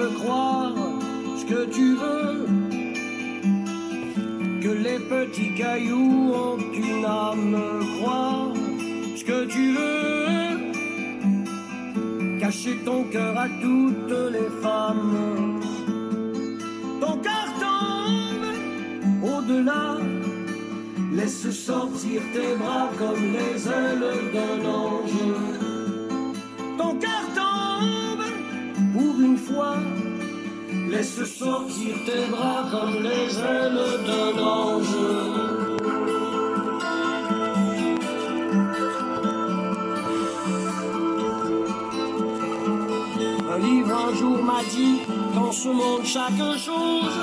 peux croire ce que tu veux, que les petits cailloux ont une âme, croire ce que tu veux, cacher ton cœur à toutes les femmes. Ton cœur tombe au-delà, laisse sortir tes bras comme les ailes d'un ange. Ton cœur tombe pour une fois, laisse sortir tes bras comme les ailes d'un ange. Un livre un jour m'a dit, dans ce monde chaque chose,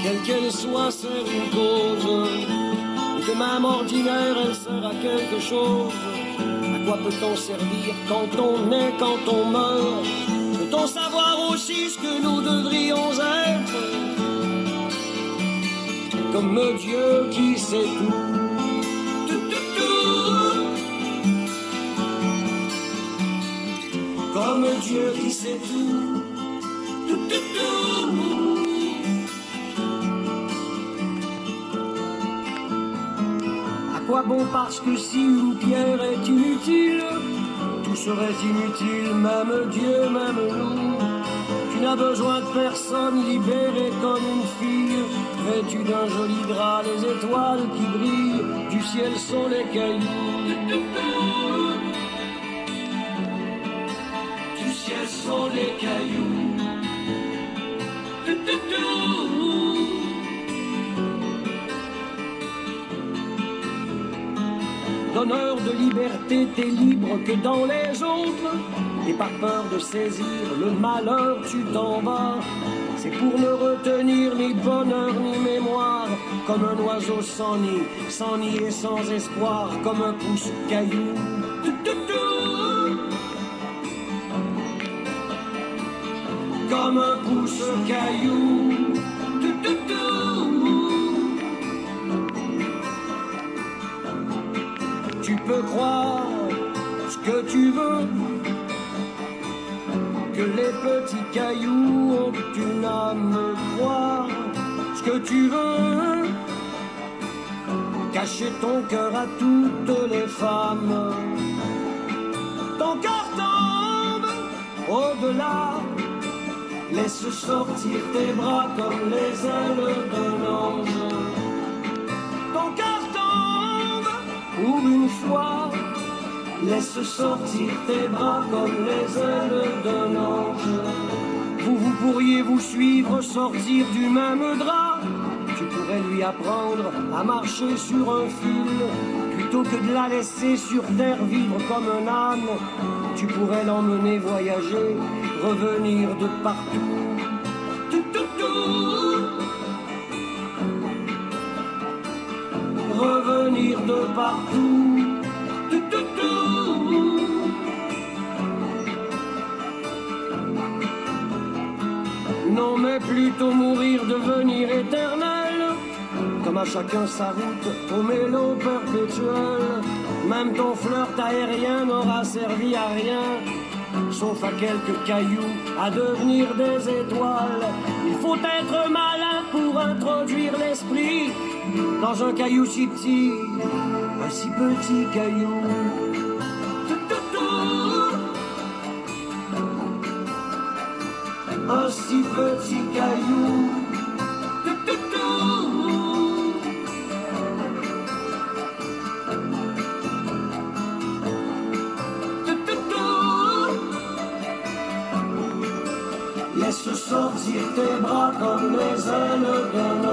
quelle qu'elle soit, sert une cause, et que même ordinaire elle sert à quelque chose. À quoi peut-on servir quand on est, quand on meurt? Peut-on savoir aussi ce que nous devrions être? Comme Dieu qui sait tout. Comme Dieu qui sait tout. À quoi bon, parce que si une pierre est inutile, tout serait inutile, même Dieu, même nous. Tu n'as besoin de personne, libérée comme une fille, vêtue d'un joli drap, les étoiles qui brillent, du ciel sont les cailloux. Du ciel sont les cailloux. Donneur de liberté, t'es libre que dans les autres, et par peur de saisir le malheur, tu t'en vas. C'est pour ne retenir ni bonheur ni mémoire, comme un oiseau sans nid et sans espoir, comme un pouce caillou. Comme un pouce caillou. Tu peux croire ce que tu veux, que les petits cailloux ont une âme, croire ce que tu veux, cacher ton cœur à toutes les femmes. Ton cœur tombe au-delà, laisse sortir tes bras comme les ailes d'un ange. Ton cœur tombe pour une fois, laisse sortir tes bras comme les ailes d'un ange. Vous pourriez vous suivre, sortir du même drap. Tu pourrais lui apprendre à marcher sur un fil, plutôt que de la laisser sur terre vivre comme un âne. Tu pourrais l'emmener voyager, revenir de partout. Revenir de partout. Non, mais plutôt mourir, devenir éternel. Comme à chacun sa route, au mélo perpétuel. Même ton flirt aérien n'aura servi à rien, sauf à quelques cailloux, à devenir des étoiles. Il faut être malin pour introduire l'esprit dans un caillou si petit, un si petit caillou. Un si petit caillou. Laisse sortir tes bras comme les ailes d'un